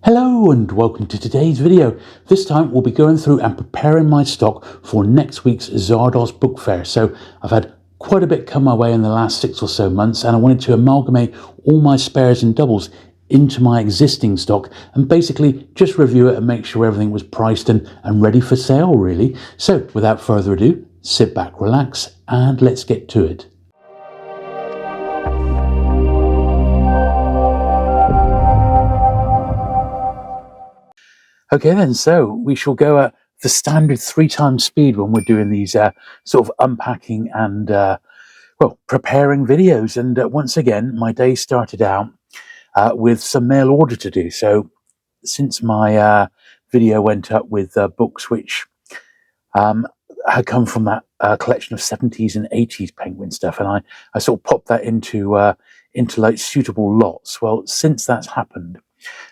Hello and welcome to today's video. This time we'll be going through and preparing my stock for next week's Zardoz Book Fair. So I've had quite a bit come my way in the last 6 or so months, and I wanted to amalgamate all my spares and doubles into my existing stock and basically just review it and make sure everything was priced and ready for sale really. So without further ado, sit back, relax, and let's get to it. Okay then, so we shall go at the standard 3 times speed when we're doing these sort of unpacking and well, preparing videos. And once again, my day started out with some mail order to do. So since my video went up with books which had come from that collection of 70s and 80s penguin stuff, and I sort of popped that into like suitable lots. Well, since that's happened,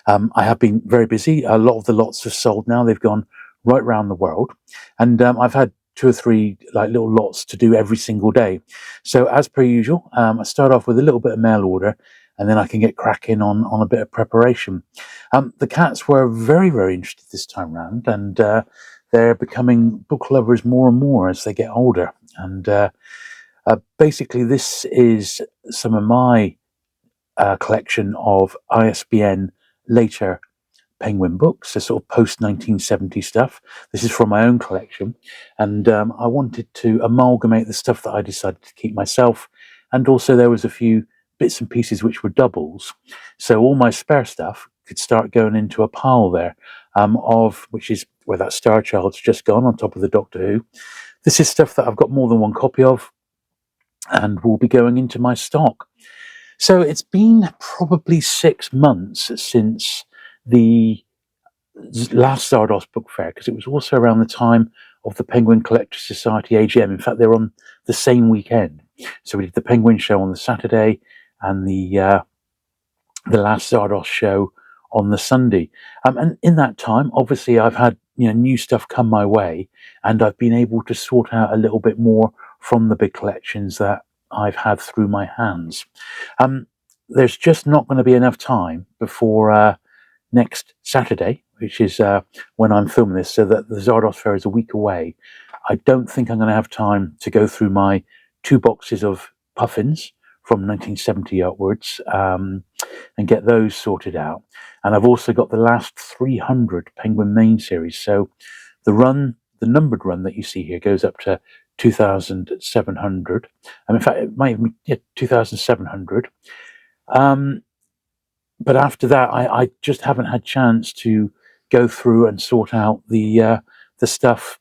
I have been very busy. A lot of the lots have sold now. They've gone right around the world. And I've had 2 or 3 like little lots to do every single day. So as per usual, I start off with a little bit of mail order, and then I can get cracking on a bit of preparation. The cats were very, very interested this time round, and they're becoming book lovers more and more as they get older. And basically this is some of my collection of ISBN later penguin books, so sort of post 1970 stuff. This is from my own collection, and I wanted to amalgamate the stuff that I decided to keep myself, and also there was a few bits and pieces which were doubles, so all my spare stuff could start going into a pile there, of which is where that Star Child's just gone on top of the Doctor Who. This is stuff that I've got more than one copy of and will be going into my stock. So it's been probably 6 months since the last Zardoz Book Fair, because it was also around the time of the Penguin Collectors Society AGM. In fact, they were on the same weekend. So we did the Penguin show on the Saturday and the last Zardoz show on the Sunday. And in that time, obviously, I've had new stuff come my way, and I've been able to sort out a little bit more from the big collections that I've had through my hands. There's just not going to be enough time before next Saturday, which is when I'm filming this, so that the Zardoz Fair is a week away. I don't think I'm going to have time to go through my 2 boxes of puffins from 1970 upwards and get those sorted out. And I've also got the last 300 Penguin main series. So the numbered run that you see here goes up to 2,700. In fact, it might even be 2,700. But after that, I just haven't had chance to go through and sort out the stuff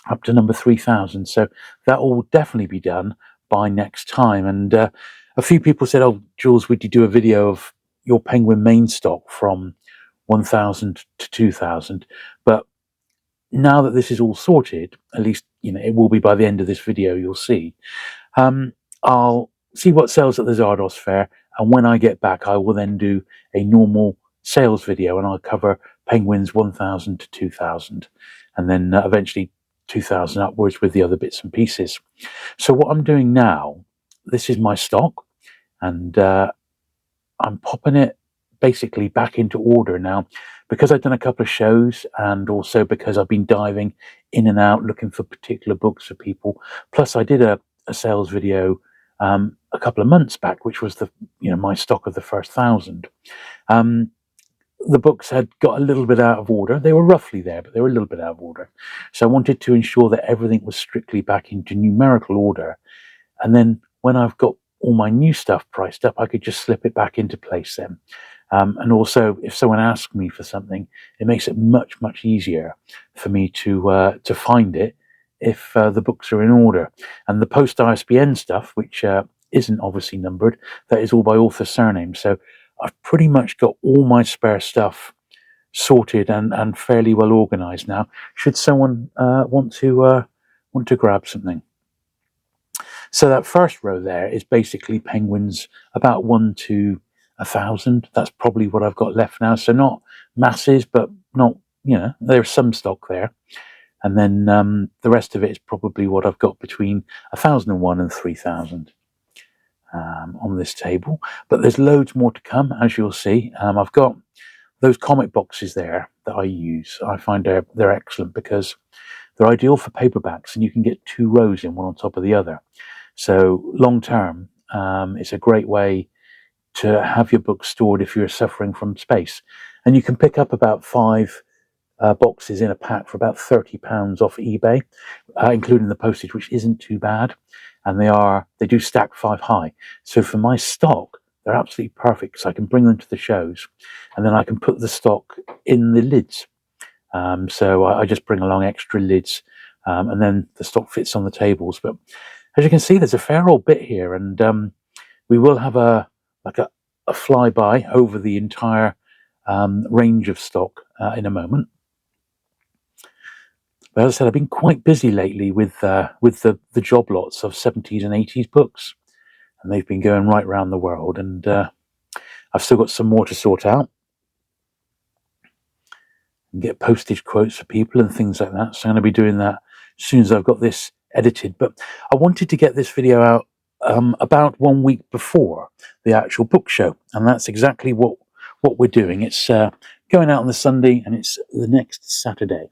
up to number 3,000. So that will definitely be done by next time. And a few people said, "Oh, Jules, would you do a video of your Penguin main stock from 1,000 to 2,000?" But now that this is all sorted, at least it will be by the end of this video, you'll see. I'll see what sells at the Zardoz Fair, and when I get back, I will then do a normal sales video, and I'll cover penguins 1,000 to 2,000, and then eventually 2,000 upwards with the other bits and pieces. So what I'm doing now, this is my stock, and I'm popping it basically back into order now, because I've done a couple of shows, and also because I've been diving in and out looking for particular books for people. Plus I did a sales video a couple of months back, which was my stock of the first 1,000. The books had got a little bit out of order. They were roughly there, but they were a little bit out of order. So I wanted to ensure that everything was strictly back into numerical order. And then when I've got all my new stuff priced up, I could just slip it back into place then. And also, if someone asks me for something, it makes it much, much easier for me to find it if the books are in order. And the post ISBN stuff, which isn't obviously numbered, that is all by author surname. So I've pretty much got all my spare stuff sorted and fairly well organized now, should someone want to grab something. So that first row there is basically penguins about 1 to 1,000. That's probably what I've got left now. So not masses, but not, there's some stock there. And then the rest of it is probably what I've got between 1,001 and 3,000 on this table. But there's loads more to come, as you'll see. I've got those comic boxes there that I use, I find they're excellent because they're ideal for paperbacks, and you can get 2 rows in, one on top of the other. So long term, it's a great way to have your books stored if you're suffering from space. And you can pick up about 5 boxes in a pack for about £30 off eBay, including the postage, which isn't too bad. And they do stack 5 high. So for my stock, they're absolutely perfect because I can bring them to the shows, and then I can put the stock in the lids. So I just bring along extra lids, and then the stock fits on the tables. But as you can see, there's a fair old bit here, and we will have a flyby over the entire range of stock in a moment. But as I said, I've been quite busy lately with the job lots of 70s and 80s books, and they've been going right around the world, and I've still got some more to sort out and get postage quotes for people and things like that. So I'm going to be doing that as soon as I've got this edited. But I wanted to get this video out about 1 week before the actual book show, and that's exactly what we're doing. It's going out on the Sunday, and it's the next Saturday.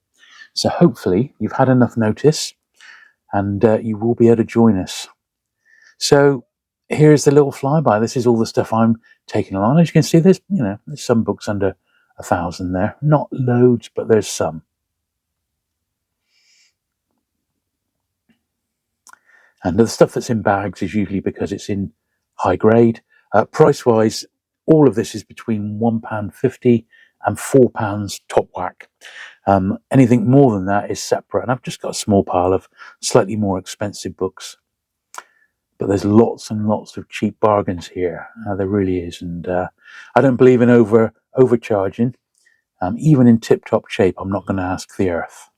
So hopefully you've had enough notice, and you will be able to join us. So here's the little flyby. This is all the stuff I'm taking along. As you can see, there's some books under 1,000 there. Not loads, but there's some. And the stuff that's in bags is usually because it's in high grade. Price-wise, all of this is between £1.50 and £4 top whack. Anything more than that is separate. And I've just got a small pile of slightly more expensive books. But there's lots and lots of cheap bargains here. There really is. And I don't believe in overcharging. Even in tip-top shape, I'm not going to ask the earth.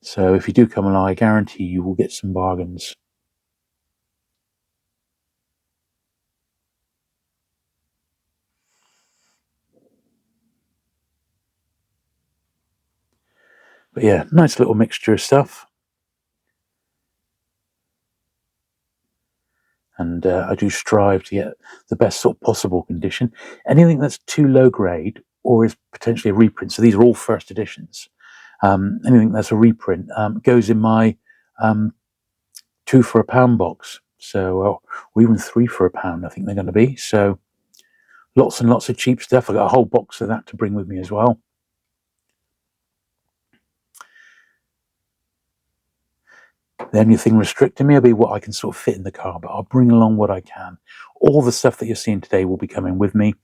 So if you do come along, I guarantee you will get some bargains. But yeah, nice little mixture of stuff. And I do strive to get the best sort of possible condition. Anything that's too low grade or is potentially a reprint, so these are all first editions, anything that's a reprint goes in my 2 for £1 box, so or even 3 for £1 I think they're going to be. So lots and lots of cheap stuff. I got a whole box of that to bring with me as well. The only thing restricting me will be what I can sort of fit in the car, but I'll bring along what I can. All the stuff that you're seeing today will be coming with me,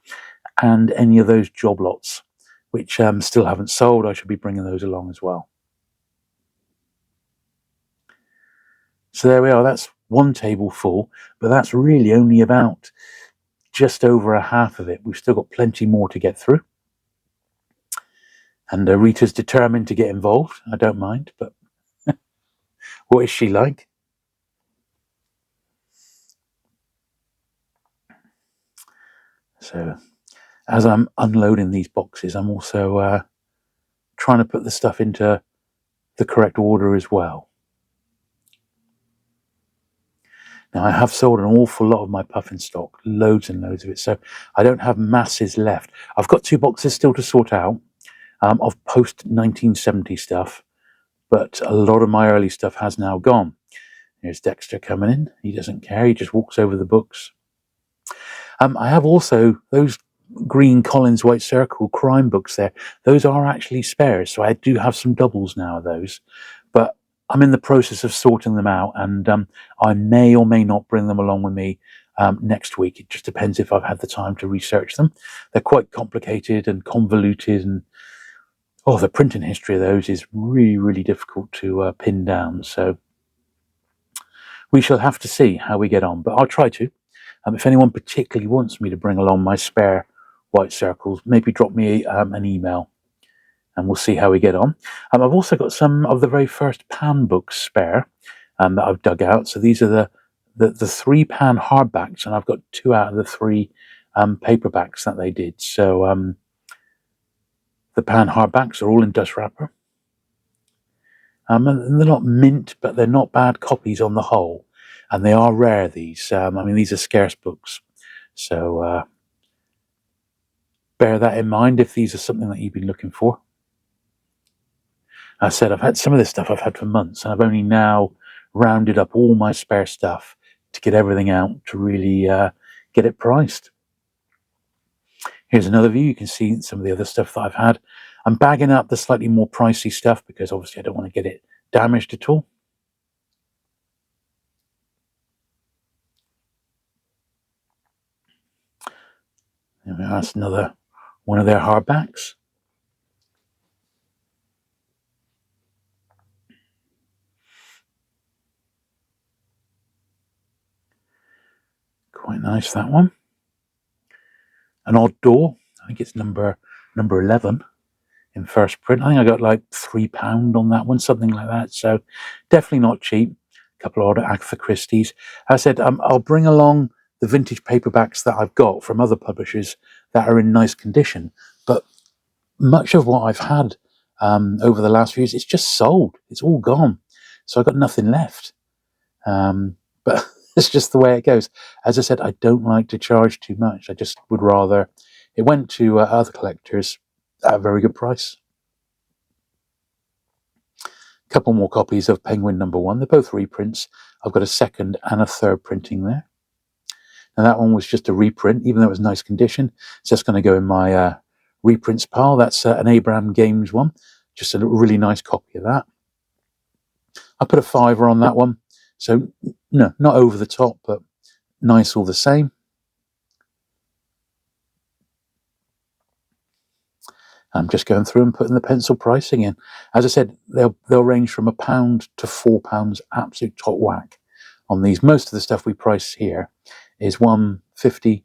and any of those job lots which still haven't sold, I should be bringing those along as well. So there we are. That's one table full, but that's really only about just over a half of it. We've still got plenty more to get through. And Rita's determined to get involved. I don't mind, but what is she like? So as I'm unloading these boxes, I'm also trying to put the stuff into the correct order as well. Now, I have sold an awful lot of my puffin stock, loads and loads of it, so I don't have masses left. I've got 2 boxes still to sort out of post-1970 stuff, but a lot of my early stuff has now gone. Here's Dexter coming in. He doesn't care. He just walks over the books. I have also those green Collins White Circle crime books there. Those are actually spares, so I do have some doubles now of those. But I'm in the process of sorting them out, and I may or may not bring them along with me next week. It just depends if I've had the time to research them. They're quite complicated and convoluted, and the printing history of those is really, really difficult to pin down. So we shall have to see how we get on, but I'll try to. If anyone particularly wants me to bring along my spare white circles, maybe drop me an email, and we'll see how we get on. I've also got some of the very first Pan books spare that I've dug out. So these are the 3 Pan hardbacks, and I've got 2 out of the 3 paperbacks that they did. So the Pan hardbacks are all in dust wrapper. And they're not mint, but they're not bad copies on the whole. And they are rare, these. I mean, these are scarce books. So bear that in mind if these are something that you've been looking for. I said I've had some of this stuff I've had for months, and I've only now rounded up all my spare stuff to get everything out to really get it priced. Here's another view. You can see some of the other stuff that I've had. I'm bagging up the slightly more pricey stuff because obviously I don't want to get it damaged at all. That's another one of their hardbacks. Quite nice, that one. An odd door. I think it's number 11 in first print. I think I got like £3 on that one, something like that. So definitely not cheap. A couple of odd Agatha Christie's. I said I'll bring along the vintage paperbacks that I've got from other publishers that are in nice condition. But much of what I've had over the last few years, it's just sold. It's all gone. So I've got nothing left. But it's just the way it goes. As I said, I don't like to charge too much. I just would rather it went to other collectors at a very good price. A couple more copies of Penguin #1. They're both reprints. I've got a second and a third printing there. And that one was just a reprint, even though it was nice condition. It's just going to go in my reprints pile. That's an Abraham Games one. Just a really nice copy of that. I put a £5 on that one. So, no, not over the top, but nice all the same. I'm just going through and putting the pencil pricing in. As I said, they'll range from £1 to £4, absolute top whack on these. Most of the stuff we price here is £1.50,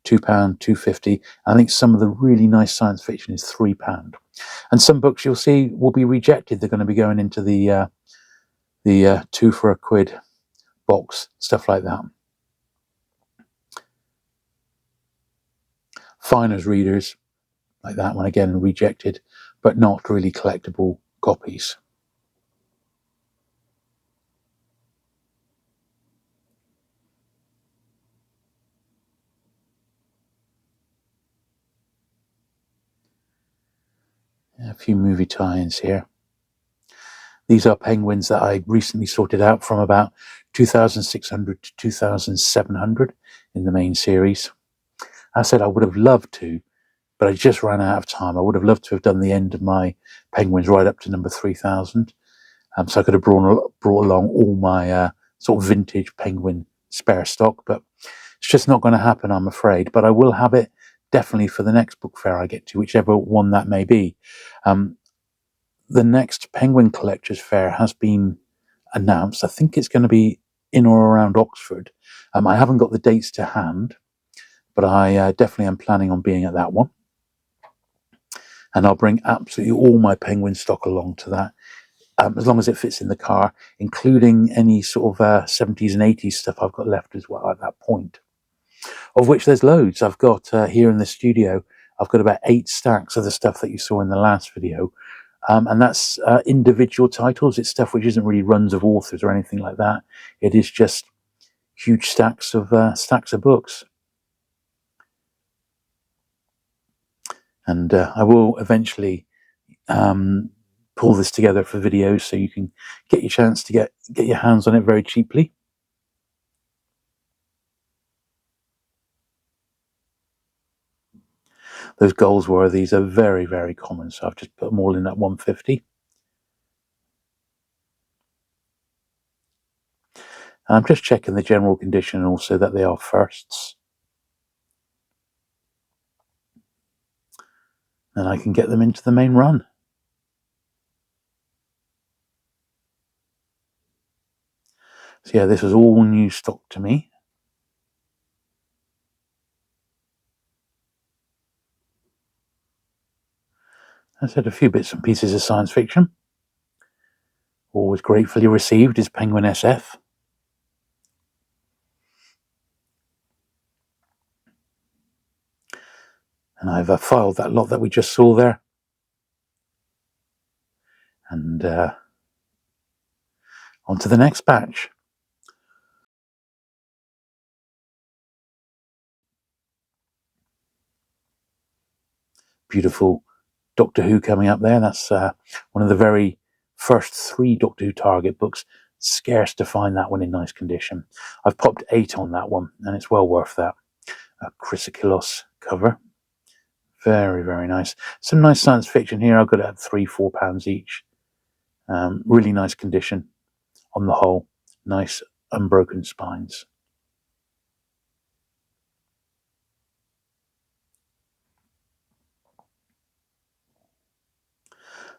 £2, £2.50. I think some of the really nice science fiction is £3. And some books you'll see will be rejected. They're going to be going into the 2 for a quid box, stuff like that. Finers readers, like that one, again rejected, but not really collectible copies. A few movie tie-ins here. These are penguins that I recently sorted out from about 2,600 to 2,700 in the main series. I said I would have loved to, but I just ran out of time. I would have loved to have done the end of my penguins right up to number 3,000. So I could have brought along all my sort of vintage penguin spare stock, but it's just not going to happen, I'm afraid. But I will have it definitely for the next book fair I get to, whichever one that may be. The next Penguin Collectors Fair has been announced. I think it's going to be in or around Oxford. I haven't got the dates to hand, but I definitely am planning on being at that one. And I'll bring absolutely all my penguin stock along to that, as long as it fits in the car, including any sort of 70s and 80s stuff I've got left as well at that point, of which there's loads. I've got here in the studio, I've got about 8 stacks of the stuff that you saw in the last video. And that's individual titles. It's stuff which isn't really runs of authors or anything like that. It is just huge stacks of books. And I will eventually pull this together for videos so you can get your chance to get your hands on it very cheaply. Those Goldsworthies are very, very common, so I've just put them all in at 150. And I'm just checking the general condition and also that they are firsts. And I can get them into the main run. So yeah, this was all new stock to me. I said a few bits and pieces of science fiction. Always gratefully received is Penguin SF. And I've filed that lot that we just saw there. And on to the next batch. beautiful Doctor Who coming up there. That's one of the very first 3 Doctor Who Target books. Scarce to find that one in nice condition. I've popped 8 on that one, and it's well worth that. A Chrysokilos cover. Very, very nice. Some nice science fiction here. I've got it at £3-4 each. Really nice condition on the whole. Nice unbroken spines.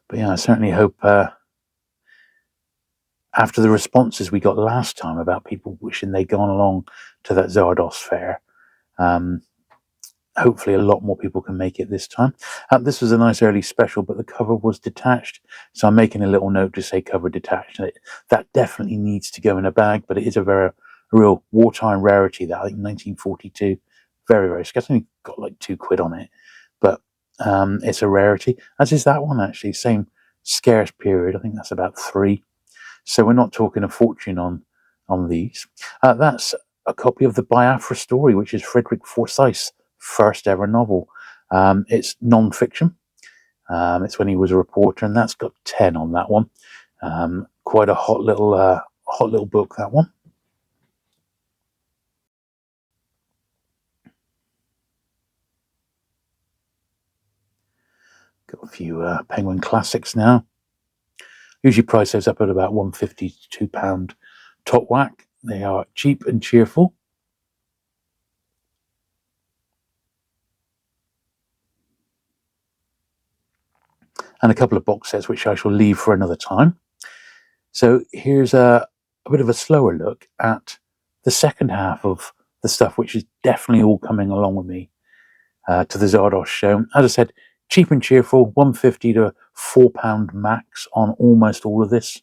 But yeah, I certainly hope after the responses we got last time about people wishing they'd gone along to that Zardoz fair, hopefully a lot more people can make it this time. This was a nice early special, but the cover was detached, so I'm making a little note to say cover detached. That definitely needs to go in a bag, but it is a real wartime rarity, that I think 1942. Very, very scarce. Only got like £2 on it, but it's a rarity, as is that one actually. Same scarce period. I think that's about 3. So we're not talking a fortune on these. That's a copy of the Biafra Story, which is Frederick Forsyth's first ever novel. It's non-fiction. It's when he was a reporter, and that's got 10 on that one. Quite a hot little book, that one. Got a few Penguin classics now. Usually price those up at about £1.50 to £2 top whack. They are cheap and cheerful. And a couple of box sets which I shall leave for another time. So here's a bit of a slower look at the second half of the stuff, which is definitely all coming along with me to the Zardoz show. As I said, cheap and cheerful, £1.50 to £4 max on almost all of this.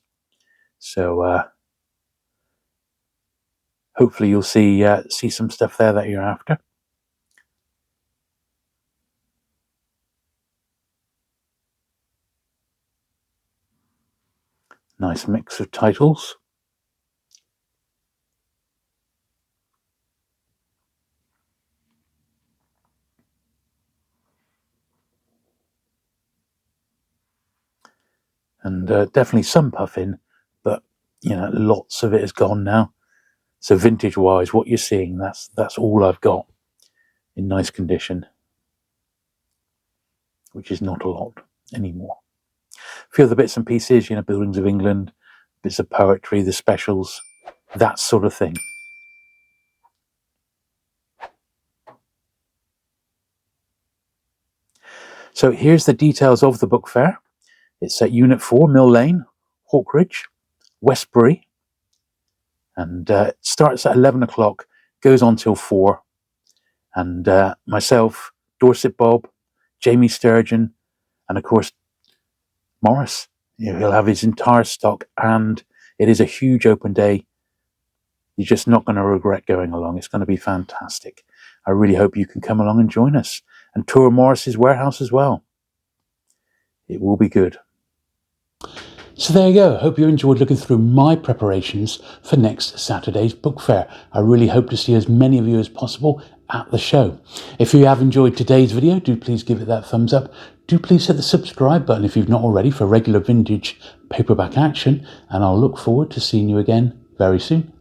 So hopefully you'll see some stuff there that you're after. Nice mix of titles. And definitely some puffin, but lots of it is gone now. So vintage wise, what you're seeing, that's all I've got in nice condition, which is not a lot anymore. A few of the bits and pieces, Buildings of England, bits of poetry, the specials, that sort of thing. So here's the details of the book fair. It's at Unit 4, Mill Lane, Hawkeridge, Westbury, and it starts at 11 o'clock, goes on till 4. And myself, Dorset Bob, Jamie Sturgeon, and of course Morris. He'll have his entire stock, and it is a huge open day. You're just not going to regret going along. It's going to be fantastic. I really hope you can come along and join us and tour Morris's warehouse as well. It will be good. So there you go. Hope you enjoyed looking through my preparations for next Saturday's book fair. I really hope to see as many of you as possible at the show. If you have enjoyed today's video, do please give it that thumbs up. Do please hit the subscribe button if you've not already for regular vintage paperback action, and I'll look forward to seeing you again very soon.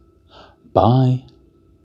Bye.